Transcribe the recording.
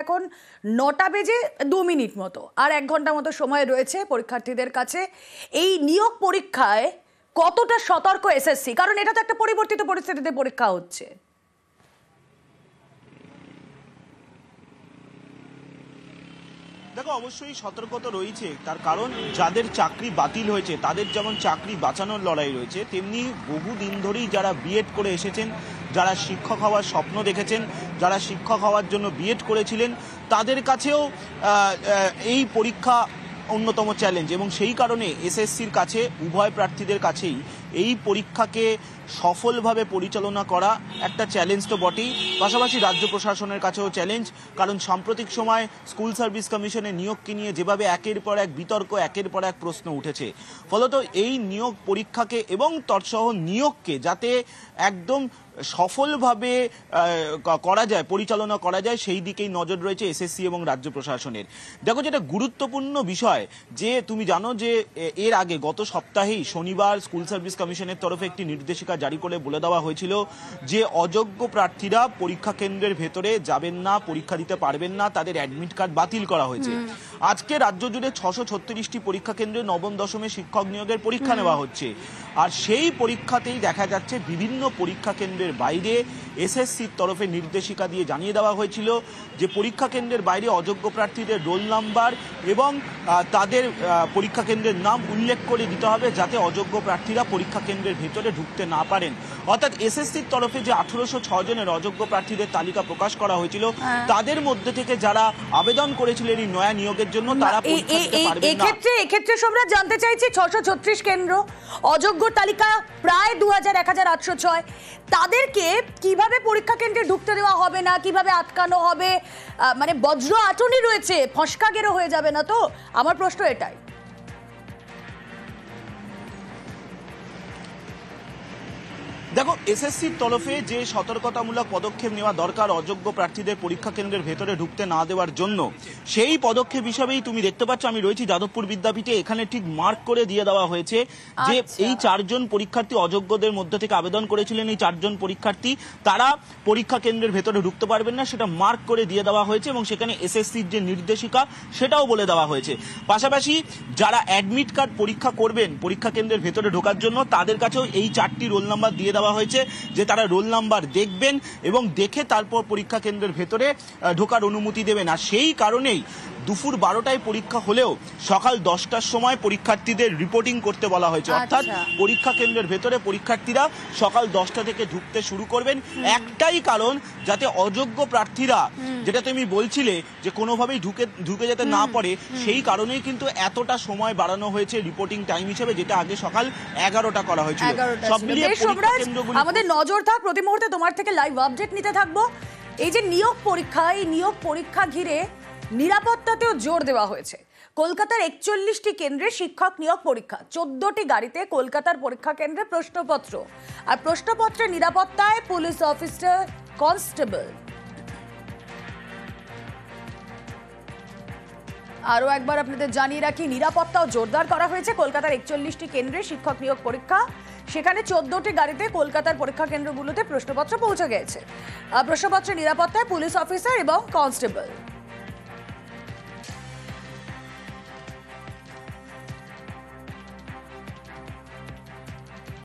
এখন 9টা বেজে 2 মিনিট মতো, আর 1 ঘন্টা মতো সময় রয়েছে পরীক্ষার্থীদের কাছে। এই নিয়োগ পরীক্ষায় কতটা সতর্ক এসএসসি, কারণ এটা তো একটা পরিবর্তিত পরিস্থিতিতে পরীক্ষা হচ্ছে? দেখো, অবশ্যই সতর্কতা রয়েছে, তার কারণ যাদের চাকরি বাতিল হয়েছে তাদের যেমন চাকরি বাঁচানোর লড়াই রয়েছে, তেমনি বহুদিন ধরেই যারা বিএড করে এসেছেন, যারা শিক্ষক হওয়ার স্বপ্ন দেখেছেন, যারা শিক্ষক হওয়ার জন্য বিএড করেছিলেন, তাদের কাছেও এই পরীক্ষা অন্যতম চ্যালেঞ্জ। এবং সেই কারণে এসএসসির কাছে, উভয় প্রার্থীদের কাছেই এই পরীক্ষাকে সফলভাবে পরিচালনা করা একটা চ্যালেঞ্জ তো বটেই, পাশাপাশি রাজ্য প্রশাসনের কাছেও চ্যালেঞ্জ। কারণ সাম্প্রতিক সময় স্কুল সার্ভিস কমিশনের নিয়োগকে নিয়ে যেভাবে একের পর এক বিতর্ক, একের পর এক প্রশ্ন উঠেছে, ফলত এই নিয়োগ পরীক্ষাকে এবং তৎসহ নিয়োগকে যাতে একদম সফলভাবে করা যায়, পরিচালনা করা যায়, সেই দিকেই নজর রয়েছে এসএসসি এবং রাজ্য প্রশাসনের। দেখো, যেটা গুরুত্বপূর্ণ বিষয়, যে তুমি জানো যে এর আগে গত সপ্তাহেই শনিবার স্কুল সার্ভিস কমিশনের তরফে একটি নির্দেশিকা জারি করে বলে দেওয়া হয়েছিল যে অযোগ্য প্রার্থীরা পরীক্ষা কেন্দ্রের ভেতরে যাবেন না, পরীক্ষা দিতে পারবেন না, তাদের অ্যাডমিট কার্ড বাতিল করা হয়েছে। আজকে রাজ্য জুড়ে 636টি পরীক্ষা কেন্দ্রে নবম দশমে শিক্ষক নিয়োগের পরীক্ষা নেওয়া হচ্ছে। আর সেই পরীক্ষাতেই দেখা যাচ্ছে বিভিন্ন পরীক্ষা কেন্দ্রের বাইরে এসএসসির তরফে নির্দেশিকা দিয়ে জানিয়ে দেওয়া হয়েছিল যে পরীক্ষা কেন্দ্রের বাইরে অযোগ্য প্রার্থীদের রোল নাম্বার এবং তাদের পরীক্ষা কেন্দ্রের নাম উল্লেখ করে দিতে হবে, যাতে অযোগ্য প্রার্থীরা পরীক্ষা কেন্দ্রের ভেতরে ঢুকতে না পারেন। অর্থাৎ এসএসসির তরফে যে 1806 জনের অযোগ্য প্রার্থীদের তালিকা প্রকাশ করা হয়েছিল, তাদের মধ্যে থেকে যারা আবেদন করেছিলেন এই নয়া নিয়োগের জন্য, তারা এক্ষেত্রে সম্রাট জানতে চাইছি, 636 কেন্দ্র, অযোগ্য তালিকা প্রায় 1806, তাদেরকে কিভাবে পরীক্ষা কেন্দ্রে ঢুকতে দেওয়া হবে না, কিভাবে আটকানো হবে? মানে বজ্র আটনি রয়েছে, ফসকা গেরো হয়ে যাবে না তো? আমার প্রশ্ন এটাই। দেখো, এসএসসির তরফে যে সতর্কতামূলক পদক্ষেপ নেওয়া দরকার অযোগ্য প্রার্থীদের পরীক্ষা কেন্দ্রের ভেতরে ঢুকতে না দেওয়ার জন্য, সেই পদক্ষেপ হিসাবেই তুমি দেখতে পাচ্ছ, আমি রয়েছি যাদবপুর বিদ্যাপীঠে, এখানে ঠিক মার্ক করে দিয়ে দেওয়া হয়েছে যে এই 4 জন পরীক্ষার্থী অযোগ্যদের মধ্যে থেকে আবেদন করেছিলেন, এই 4 জন পরীক্ষার্থী তারা পরীক্ষা কেন্দ্রের ভেতরে ঢুকতে পারবেন না, সেটা মার্ক করে দিয়ে দেওয়া হয়েছে। এবং সেখানে এসএসসির যে নির্দেশিকা সেটাও বলে দেওয়া হয়েছে। পাশাপাশি যারা অ্যাডমিট কার্ড পরীক্ষা করবেন পরীক্ষা কেন্দ্রের ভেতরে ঢোকার জন্য, তাদের কাছেও এই 4টি রোল নাম্বার দিয়ে দেওয়া হয়েছে যে তারা রোল নাম্বার দেখবেন এবং দেখে তারপর পরীক্ষা কেন্দ্রের ভেতরে ঢোকার অনুমতি দেবেন। আর সেই কারণেই দুপুর 12টায় পরীক্ষা হলেও সকাল 10টার সময় পরীক্ষার্থীদের রিপোর্টিং করতে বলা হয়েছে। অর্থাৎ পরীক্ষা কেন্দ্রের ভেতরে পরীক্ষার্থীরা সকাল 10টা থেকে ঢুকতে শুরু করবেন, একটাই কারণ, যাতে অযোগ্য প্রার্থীরা, যেটা তুমি বলছিলে যে কোনোভাবেই ঢুকে যেতে না পারে, সেই কারণেই কিন্তু এতটা সময় বাড়ানো হয়েছে রিপোর্টিং টাইম হিসেবে, যেটা আগে সকাল 11টা করা হয়েছিল। সব মিলিয়ে আমাদের নজর থাক, প্রতি মুহূর্তে তোমার থেকে লাইভ আপডেট নিতে থাকবো। এই যে নিয়োগ পরীক্ষা, এই নিয়োগ পরীক্ষা ঘিরে নিরাপত্তাতেও জোর দেওয়া হয়েছে। কলকাতার 41টি কেন্দ্রে শিক্ষক নিয়োগ পরীক্ষা, 14টি গাড়িতে কলকাতার পরীক্ষা কেন্দ্রে প্রশ্নপত্র, আর প্রশ্নপত্রের নিরাপত্তায় পুলিশ অফিসার, কনস্টেবল। আরো একবার আপনাদের জানিয়ে রাখি, নিরাপত্তাও জোরদার করা হয়েছে কলকাতার 41টি কেন্দ্রে শিক্ষক নিয়োগ পরীক্ষা। সেখানে 14টি গাড়িতে কলকাতার পরীক্ষা কেন্দ্রগুলোতে প্রশ্নপত্র পৌঁছে গেছে। প্রশ্নপত্রের নিরাপত্তায় পুলিশ অফিসার এবং কনস্টেবল।